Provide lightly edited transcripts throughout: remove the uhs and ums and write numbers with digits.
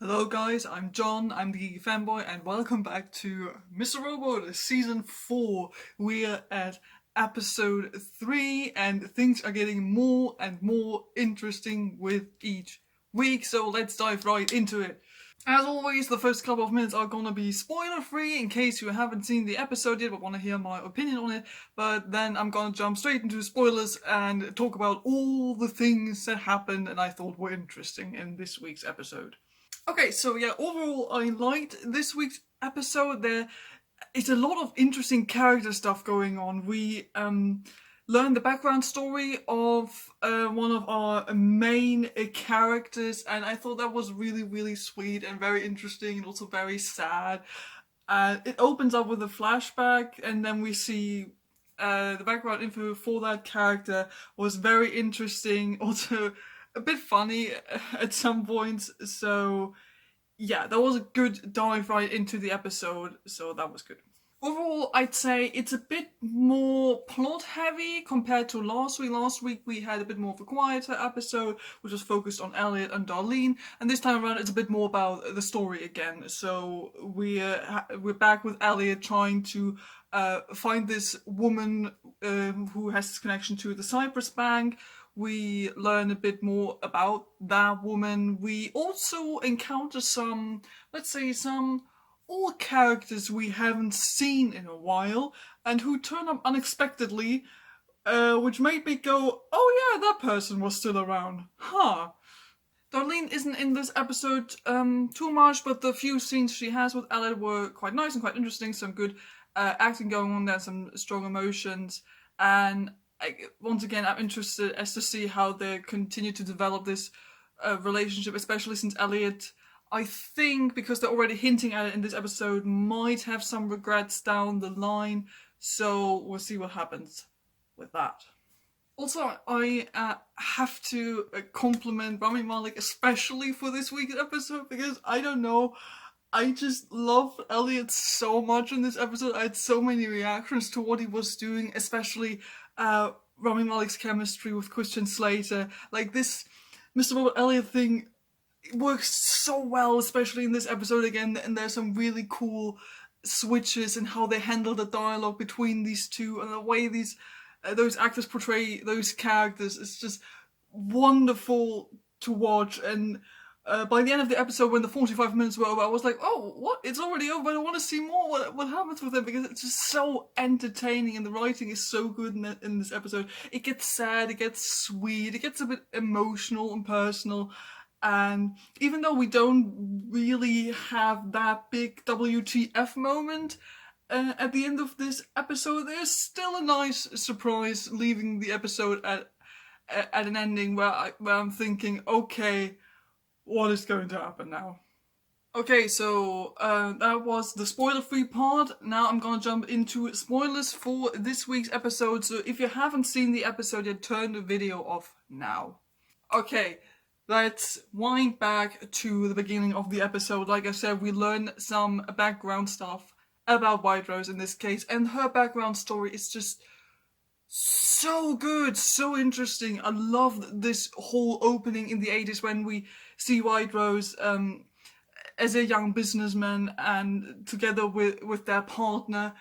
Hello guys, I'm John, I'm the Geeky Fanboy, and welcome back to Mr. Robot Season 4. We are at episode 3, and things are getting more and more interesting with each week, so let's dive right into it. As always, the first couple of minutes are gonna be spoiler free in case you haven't seen the episode yet but want to hear my opinion on it. But then I'm gonna jump straight into spoilers and talk about all the things that happened and I thought were interesting in this week's episode. Okay, so yeah, overall I liked this week's episode. There is a lot of interesting character stuff going on. We learned the background story of one of our main characters, and I thought that was really, really sweet and very interesting and also very sad. It opens up with a flashback, and then we see the background info for that character was very interesting, also a bit funny at some points. So yeah, that was a good dive right into the episode, so that was good. Overall, I'd say it's a bit more plot heavy compared to last week. Last week we had a bit more of a quieter episode, which was focused on Elliot and Darlene, and this time around it's a bit more about the story again. So we're back with Elliot trying to find this woman who has this connection to the Cyprus Bank. We learn a bit more about that woman. We also encounter some, let's say, some old characters we haven't seen in a while and who turn up unexpectedly, which made me go, oh yeah, that person was still around. Huh. Darlene isn't in this episode too much, but the few scenes she has with Elliot were quite nice and quite interesting. Some good acting going on there, some strong emotions, and once again, I'm interested as to see how they continue to develop this relationship, especially since Elliot, I think, because they're already hinting at it in this episode, might have some regrets down the line. So we'll see what happens with that. Also, I have to compliment Rami Malek especially for this week's episode because I don't know, I just love Elliot so much in this episode. I had so many reactions to what he was doing, especially Rami Malek's chemistry with Christian Slater. Like this Mr. Robert Elliot thing works so well, especially in this episode again, and there's some really cool switches in how they handle the dialogue between these two and the way those actors portray those characters is just wonderful to watch. And by the end of the episode, when the 45 minutes were over, I was like, oh, what? It's already over, but I want to see more. What happens with them? Because it's just so entertaining and the writing is so good in this episode. It gets sad, it gets sweet, it gets a bit emotional and personal. And even though we don't really have that big WTF moment, at the end of this episode, there's still a nice surprise leaving the episode at an ending where I'm thinking, okay, what is going to happen now? Okay, so that was the spoiler-free part. Now I'm gonna jump into spoilers for this week's episode. So if you haven't seen the episode yet, turn the video off now. Okay, let's wind back to the beginning of the episode. Like I said, we learn some background stuff about Whiterose in this case, and her background story is just so good, so interesting. I love this whole opening in the 80s when we see Whiterose as a young businessman and together with their partner.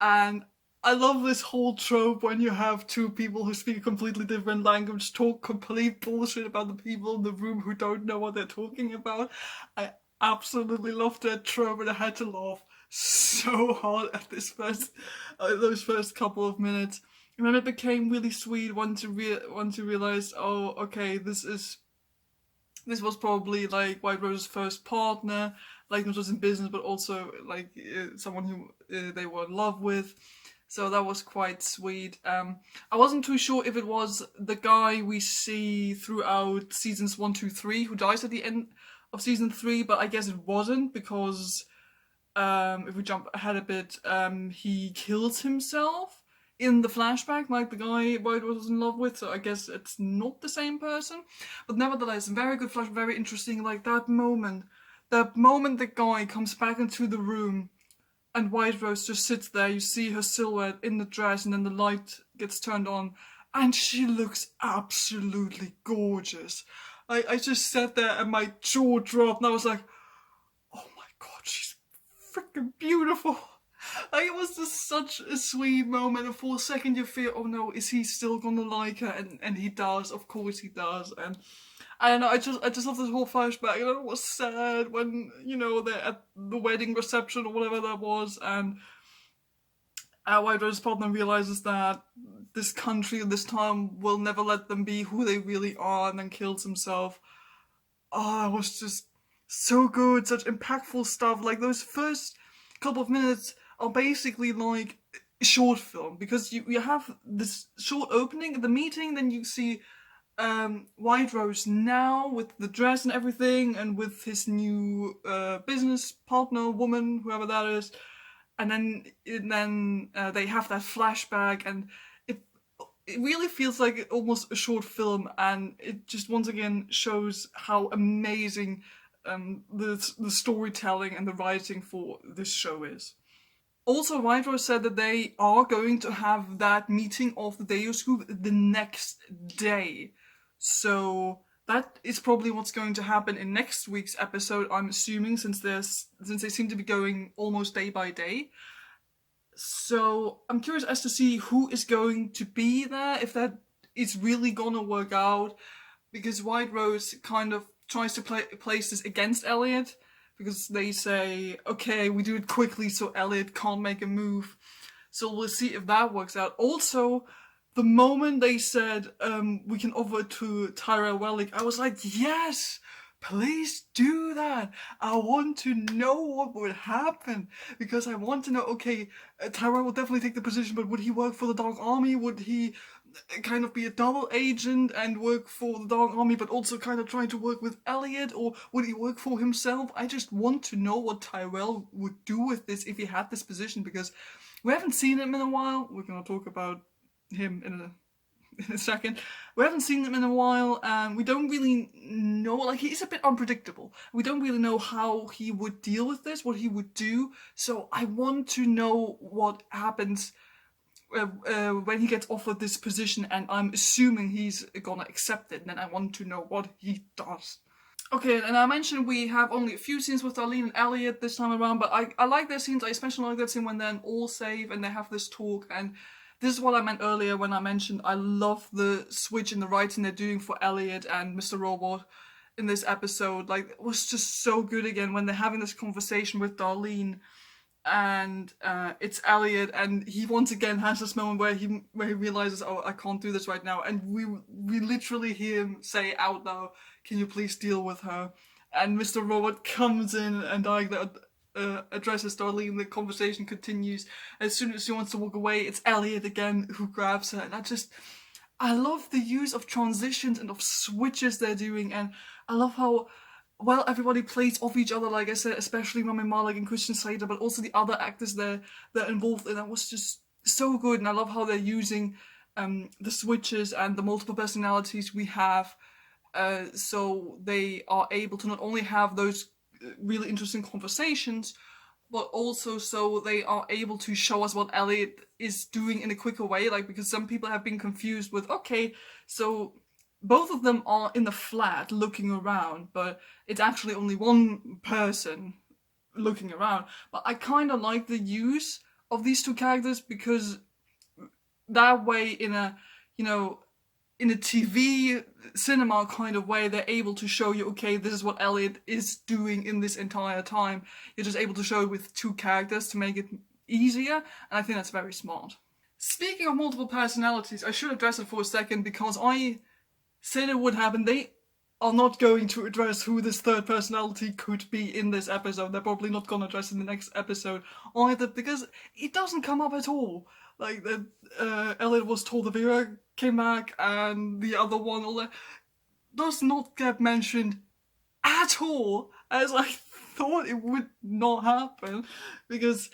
And I love this whole trope when you have two people who speak a completely different language talk complete bullshit about the people in the room who don't know what they're talking about. I absolutely love that trope, and I had to laugh so hard at those first couple of minutes. And then it became really sweet once you realize, oh, okay, this was probably like Whiterose's first partner, like not just in business but also like someone who they were in love with. So that was quite sweet. I wasn't too sure if it was the guy we see throughout seasons 1, 2, 3 who dies at the end of season 3, but I guess it wasn't because if we jump ahead a bit, he kills himself in the flashback, like the guy White was in love with, so I guess it's not the same person. But nevertheless, very good flash, very interesting. Like that moment the guy comes back into the room and Whiterose just sits there, you see her silhouette in the dress, and then the light gets turned on, and she looks absolutely gorgeous. I just sat there and my jaw dropped, and I was like, freaking beautiful. Like, it was just such a sweet moment, and for a second you feel, oh no, is he still gonna like her? And he does, of course he does. And I don't know, I just love this whole flashback, and it was sad when, they're at the wedding reception or whatever that was, and Whiterose's partner realizes that this country and this town will never let them be who they really are, and then kills himself. Oh, that was just so good, such impactful stuff. Like, those first couple of minutes are basically like a short film, because you have this short opening at the meeting, then you see Whiterose now with the dress and everything, and with his new business partner, woman, whoever that is, and then they have that flashback, and it really feels like almost a short film, and it just once again shows how amazing the storytelling and the writing for this show is. Also, Whiterose said that they are going to have that meeting of the Deus group the next day. So that is probably what's going to happen in next week's episode, I'm assuming, since they seem to be going almost day by day. So I'm curious as to see who is going to be there, if that is really gonna work out, because Whiterose kind of tries to place this against Elliot, because they say, okay, we do it quickly so Elliot can't make a move. So we'll see if that works out. Also, the moment they said we can offer to Tyrell Wellick, I was like, yes! Please do that. I want to know what would happen, because I want to know, okay, Tyrell will definitely take the position, but would he work for the Dark Army? Would he kind of be a double agent and work for the Dark Army, but also kind of trying to work with Elliot? Or would he work for himself? I just want to know what Tyrell would do with this if he had this position, because we haven't seen him in a while. We're going to talk about him in a second. We haven't seen him in a while, and we don't really know, like, he's a bit unpredictable. We don't really know how he would deal with this, what he would do, so I want to know what happens when he gets offered this position, and I'm assuming he's gonna accept it, and then I want to know what he does. Okay, and I mentioned we have only a few scenes with Darlene and Elliot this time around, but I like their scenes. I especially like that scene when they're all safe and they have this talk, and this is what I meant earlier when I mentioned I love the switch in the writing they're doing for Elliot and Mr. Robot in this episode. Like, it was just so good again when they're having this conversation with Darlene, and it's Elliot, and he once again has this moment where he realizes, oh, I can't do this right now, and we literally hear him say out loud, can you please deal with her? And Mr. Robot comes in and addresses Darlene. The conversation continues. As soon as she wants to walk away, it's Elliot again who grabs her, and I love the use of transitions and of switches they're doing, and I love how well everybody plays off each other, like I said, especially Rami Malek and Christian Slater, but also the other actors they're involved in. That was just so good, and I love how they're using the switches and the multiple personalities we have, so they are able to not only have those really interesting conversations, but also so they are able to show us what Elliot is doing in a quicker way, like, because some people have been confused with, okay, so both of them are in the flat looking around, but it's actually only one person looking around. But I kind of like the use of these two characters, because that way, in a TV cinema kind of way, they're able to show you, okay, this is what Elliot is doing in this entire time. You're just able to show it with two characters to make it easier, and I think that's very smart. Speaking of multiple personalities, I should address it for a second, because I said it would happen. They are not going to address who this third personality could be in this episode. They're probably not going to address it in the next episode either, because it doesn't come up at all. Like, Elliot was told the Vera came back, and the other one, all that, does not get mentioned at all, as I thought it would not happen, because,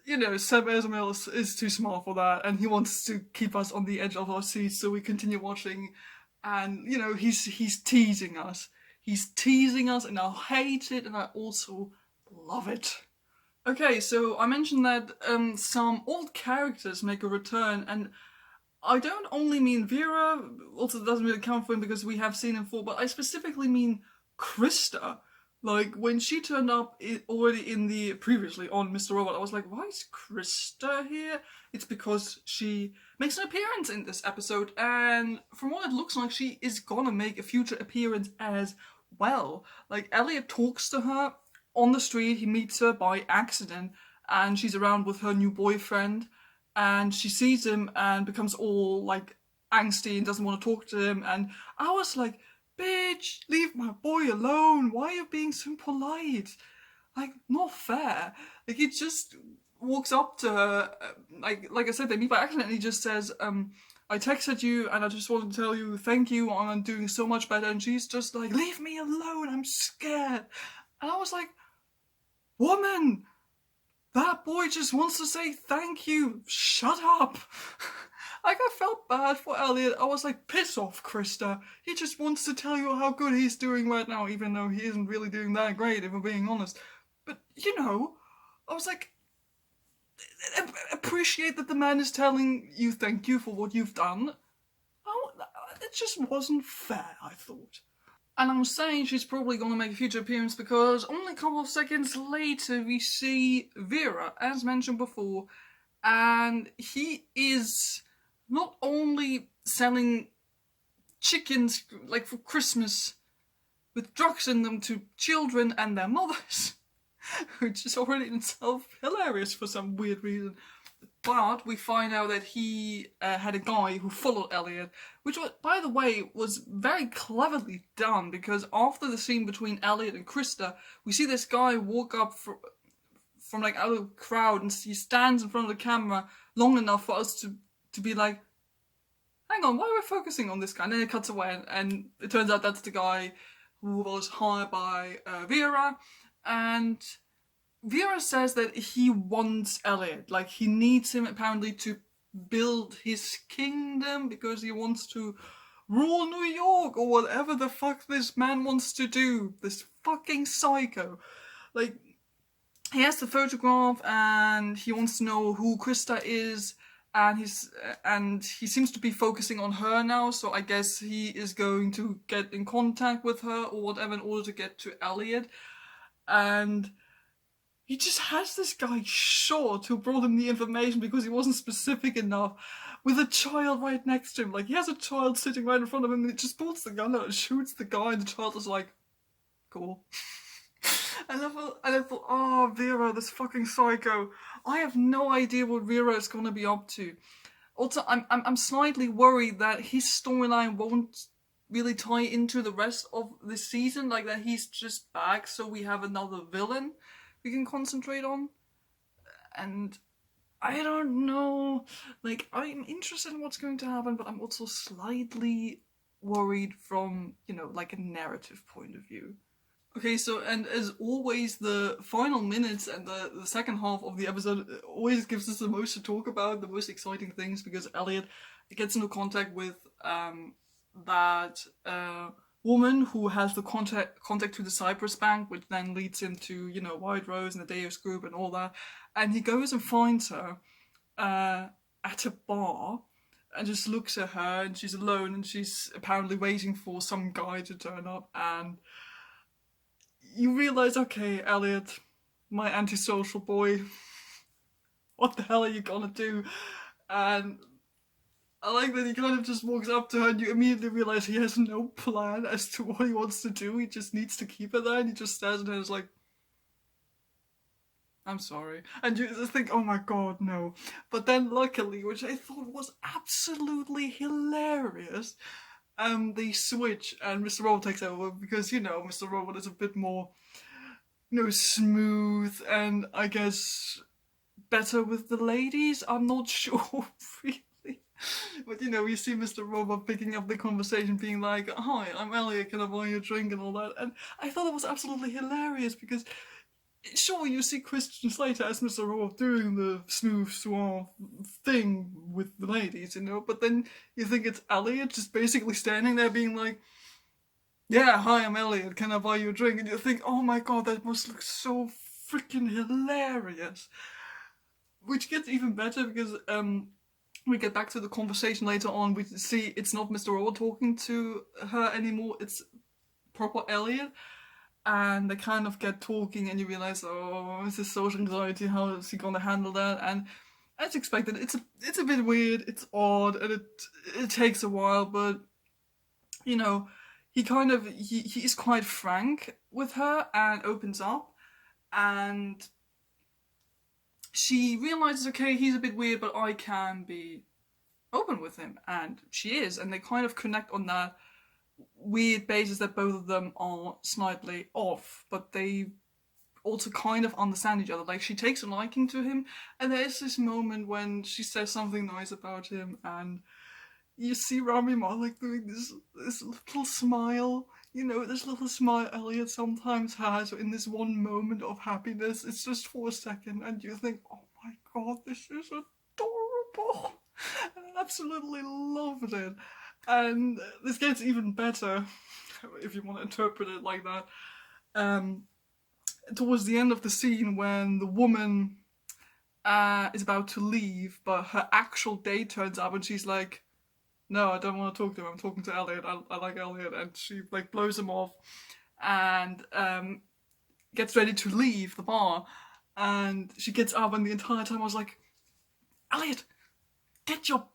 Sam Esmail is too smart for that, and he wants to keep us on the edge of our seats, so we continue watching, and, he's teasing us. He's teasing us, and I hate it, and I also love it. Okay, so I mentioned that some old characters make a return, and I don't only mean Vera, also doesn't really count for him because we have seen him before, but I specifically mean Krista, Like, when she turned up already in the previously on Mr. Robot, I was like, why is Krista here? It's because she makes an appearance in this episode, and from what it looks like, she is gonna make a future appearance as well. Like, Elliot talks to her on the street, he meets her by accident, and she's around with her new boyfriend, and she sees him and becomes all, like, angsty and doesn't want to talk to him, and I was like, bitch, leave my boy alone. Why are you being so polite? Like, not fair. Like, he just walks up to her, like I said, they meet by accident, and he just says, I texted you and I just wanted to tell you thank you, I'm doing so much better. And she's just like, leave me alone, I'm scared. And I was like, woman, that boy just wants to say thank you. Shut up. Like, I felt bad for Elliot. I was like, piss off, Krista. He just wants to tell you how good he's doing right now, even though he isn't really doing that great, if we're being honest. But, you know, I was like, appreciate that the man is telling you thank you for what you've done. Oh, it just wasn't fair, I thought. And I'm saying she's probably going to make a future appearance because only a couple of seconds later we see Vera, as mentioned before, and he is not only selling chickens, like, for Christmas with drugs in them to children and their mothers, which is already in itself hilarious for some weird reason. But we find out that he had a guy who followed Elliot, which, by the way, was very cleverly done, because after the scene between Elliot and Krista, we see this guy walk up from like out of the crowd, and he stands in front of the camera long enough for us to be like, hang on, why are we focusing on this guy? And then it cuts away, and it turns out that's the guy who was hired by Vera, and Vera says that he wants Elliot, like, he needs him apparently to build his kingdom because he wants to rule New York or whatever the fuck this man wants to do. This fucking psycho. Like, he has the photograph and he wants to know who Krista is, and he seems to be focusing on her now, so I guess he is going to get in contact with her or whatever in order to get to Elliot. And he just has this guy shot who brought him the information because he wasn't specific enough, with a child right next to him. Like, he has a child sitting right in front of him, and he just pulls the gun out and shoots the guy, and the child is like, cool. And I thought, oh, Vera, this fucking psycho. I have no idea what Vera is going to be up to. Also, I'm slightly worried that his storyline won't really tie into the rest of the season, like that he's just back, so we have another villain we can concentrate on. And I don't know, like, I'm interested in what's going to happen, but I'm also slightly worried from, you know, like a narrative point of view. Okay, so, and as always, the final minutes and the second half of the episode always gives us the most to talk about, the most exciting things, because Elliot gets into contact with that woman who has the contact to the Cyprus Bank, which then leads him to, you know, Whiterose and the Deus group and all that. And he goes and finds her at a bar and just looks at her, and she's alone, and she's apparently waiting for some guy to turn up, and you realise, okay, Elliot, my antisocial boy, what the hell are you gonna do? And I like that he kind of just walks up to her, and you immediately realise he has no plan as to what he wants to do. He just needs to keep her there, and he just stares at her and is like, I'm sorry. And you just think, oh my god, no. But then luckily, which I thought was absolutely hilarious, they switch and Mr. Robot takes over because, you know, Mr. Robot is a bit more, you know, smooth and I guess better with the ladies. I'm not sure, really. But, you know, you see Mr. Robot picking up the conversation, being like, hi, I'm Elliot, can I buy you a drink and all that? And I thought it was absolutely hilarious because, sure, you see Christian Slater as Mr. Robot doing the smooth, suave thing with the ladies, you know, but then you think it's Elliot just basically standing there being like, yeah, hi, I'm Elliot, can I buy you a drink? And you think, oh my god, that must look so freaking hilarious. Which gets even better because we get back to the conversation later on, we see it's not Mr. Robot talking to her anymore, it's proper Elliot. and they kind of get talking, and you realize, oh, this is social anxiety. How is he gonna handle that? And as expected, it's a bit weird. It's odd, and it takes a while, but you know, he is quite frank with her and opens up, and she realizes, okay, he's a bit weird, but I can be open with him, and she is, and they kind of connect on that weird basis that both of them are slightly off, but they also kind of understand each other. Like, she takes a liking to him, and there is this moment when she says something nice about him, and you see Rami Malek doing this little smile. You know, this little smile Elliot sometimes has in this one moment of happiness. It's just for a second, and you think, oh my god, this is adorable. And I absolutely loved it. And this gets even better, if you want to interpret it like that. Um, Towards the end of the scene, when the woman is about to leave, but her actual date turns up, and she's like, no, I don't want to talk to him. I'm talking to Elliot. I like Elliot, and she like blows him off, and gets ready to leave the bar, and she gets up, and the entire time I was like, Elliot, get your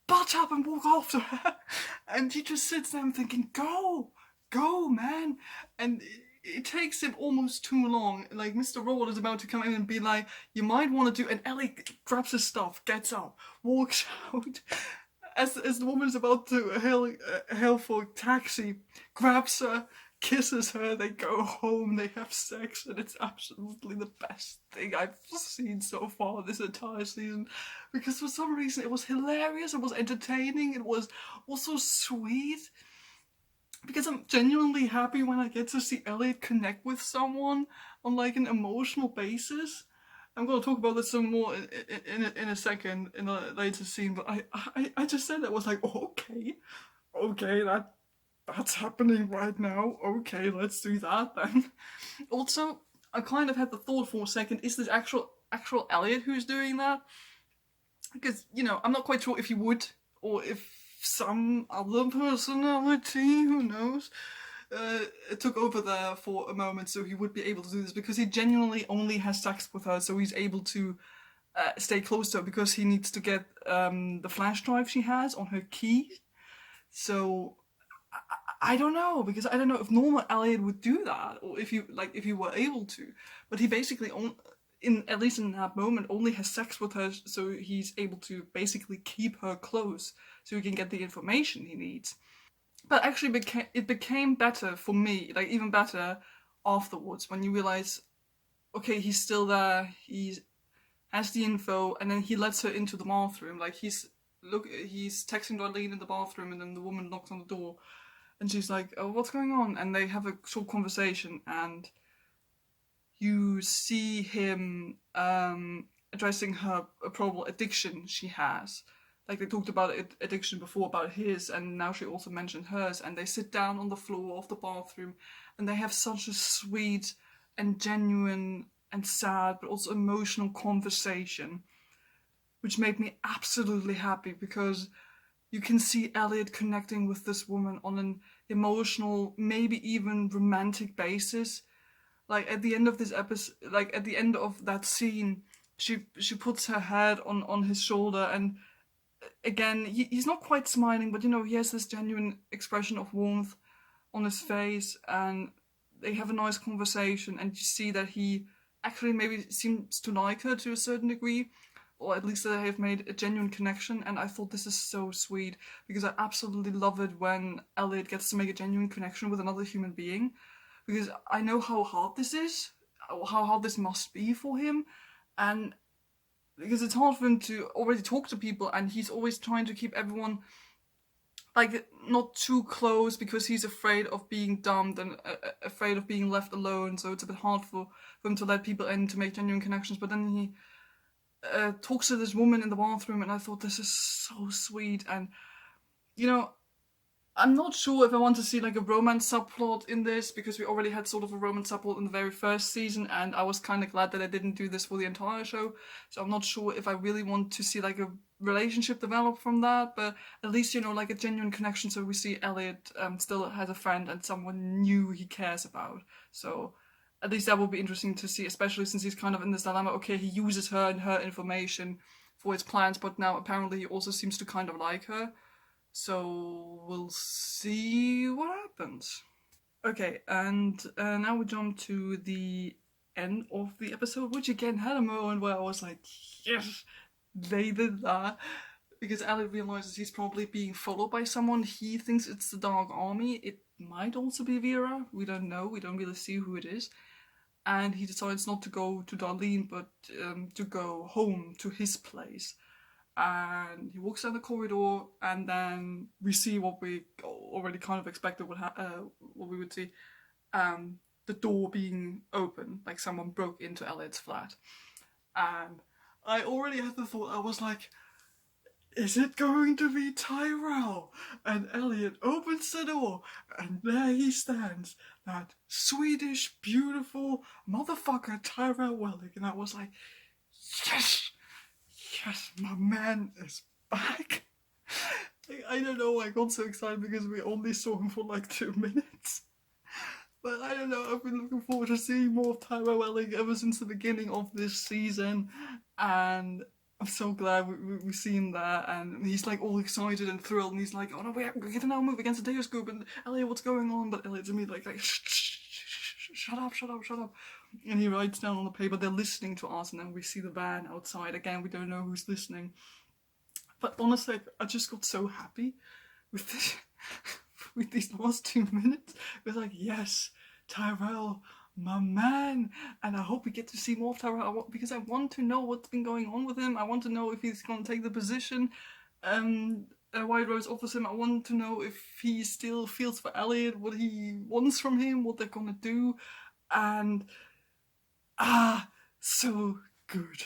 butt up and walk after her, and he just sits there and thinking, go, man, and it takes him almost too long. Like, Mr. Robot is about to come in and be like, you might want to do, and Elliot grabs his stuff, gets up, walks out. As the woman is about to hail for a taxi, grabs her, kisses her, they go home, they have sex, and it's absolutely the best thing I've seen so far this entire season. Because for some reason it was hilarious, it was entertaining, it was also sweet. Because I'm genuinely happy when I get to see Elliot connect with someone on like an emotional basis. I'm going to talk about this some more in a second in a later scene, but I just said that was like, oh, okay, that's happening right now. Okay, let's do that then. Also, I kind of had the thought for a second: is this actual Elliot who's doing that? Because I'm not quite sure if he would, or if some other personality, who knows, took over there for a moment, so he would be able to do this, because he genuinely only has sex with her, so he's able to stay close to her, because he needs to get the flash drive she has on her key. So I don't know, because I don't know if normal Elliot would do that, or if you were able to. But he basically at least in that moment, only has sex with her, so he's able to basically keep her close, so he can get the information he needs. But actually, it became better for me, like even better afterwards, when you realize, okay, he's still there, he has the info, and then he lets her into the bathroom. Like, he's texting Darlene in the bathroom, and then the woman knocks on the door, and she's like, "Oh, what's going on?" And they have a short conversation, and you see him addressing her probable addiction she has. Like, they talked about addiction before, about his, and now she also mentioned hers. And they sit down on the floor of the bathroom, and they have such a sweet and genuine and sad, but also emotional conversation, which made me absolutely happy, because you can see Elliot connecting with this woman on an emotional, maybe even romantic basis. Like, at the end of this episode, like at the end of that scene, she puts her head on his shoulder, and again, he's not quite smiling, but he has this genuine expression of warmth on his face, and they have a nice conversation, and you see that he actually maybe seems to like her to a certain degree, or at least that they have made a genuine connection. And I thought, this is so sweet, because I absolutely love it when Elliot gets to make a genuine connection with another human being, because I know how hard this is, how hard this must be for him, and because it's hard for him to already talk to people, and he's always trying to keep everyone like not too close, because he's afraid of being dumped and afraid of being left alone. So it's a bit hard for him to let people in to make genuine connections. But then he talks to this woman in the bathroom, and I thought, this is so sweet. And you know, I'm not sure if I want to see like a romance subplot in this, because we already had sort of a romance subplot in the very first season, and I was kind of glad that I didn't do this for the entire show. So I'm not sure if I really want to see like a relationship develop from that, but at least, you know, like a genuine connection. So we see Elliot still has a friend and someone new he cares about. So at least that will be interesting to see, especially since he's kind of in this dilemma. Okay, he uses her and her information for his plans, but now apparently he also seems to kind of like her. So we'll see what happens. Okay, and now we jump to the end of the episode, which again had a moment where I was like, yes, they did that. Because Elliot realizes he's probably being followed by someone. He thinks it's the Dark Army. It might also be Vera. We don't know. We don't really see who it is. And he decides not to go to Darlene, but to go home to his place. And he walks down the corridor, and then we see what we already kind of expected what we would see. The door being open, like someone broke into Elliot's flat. And I already had the thought, I was like, is it going to be Tyrell? And Elliot opens the door, and there he stands, that Swedish, beautiful motherfucker Tyrell Wellick. And I was like, yes! Yes, my man is back. I don't know, I got so excited because we only saw him for like 2 minutes. But I don't know, I've been looking forward to seeing more of Tyrell Welling ever since the beginning of this season. And I'm so glad we've seen that. And he's like all excited and thrilled. And he's like, oh no, we're getting our move against the Deus Group. And Elliot, what's going on? But Elliot's immediately like shh, shh, shh, shut up, shut up, shut up. And he writes down on the paper, they're listening to us, and then we see the van outside. Again, we don't know who's listening. But honestly, I just got so happy with this, with these last 2 minutes. It was like, yes, Tyrell, my man. And I hope we get to see more of Tyrell, because I want to know what's been going on with him. I want to know if he's going to take the position Whiterose offers him. I want to know if he still feels for Elliot, what he wants from him, what they're going to do. And so good.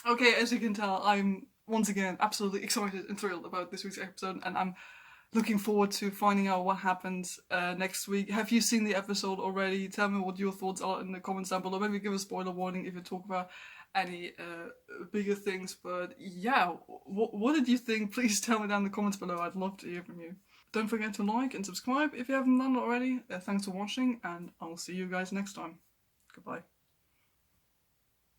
Okay, as you can tell, I'm once again absolutely excited and thrilled about this week's episode, and I'm looking forward to finding out what happens next week. Have you seen the episode already? Tell me what your thoughts are in the comments down below. Maybe give a spoiler warning if you talk about any bigger things. But yeah, what did you think? Please tell me down in the comments below. I'd love to hear from you. Don't forget to like and subscribe if you haven't done it already. Thanks for watching, and I'll see you guys next time. Goodbye.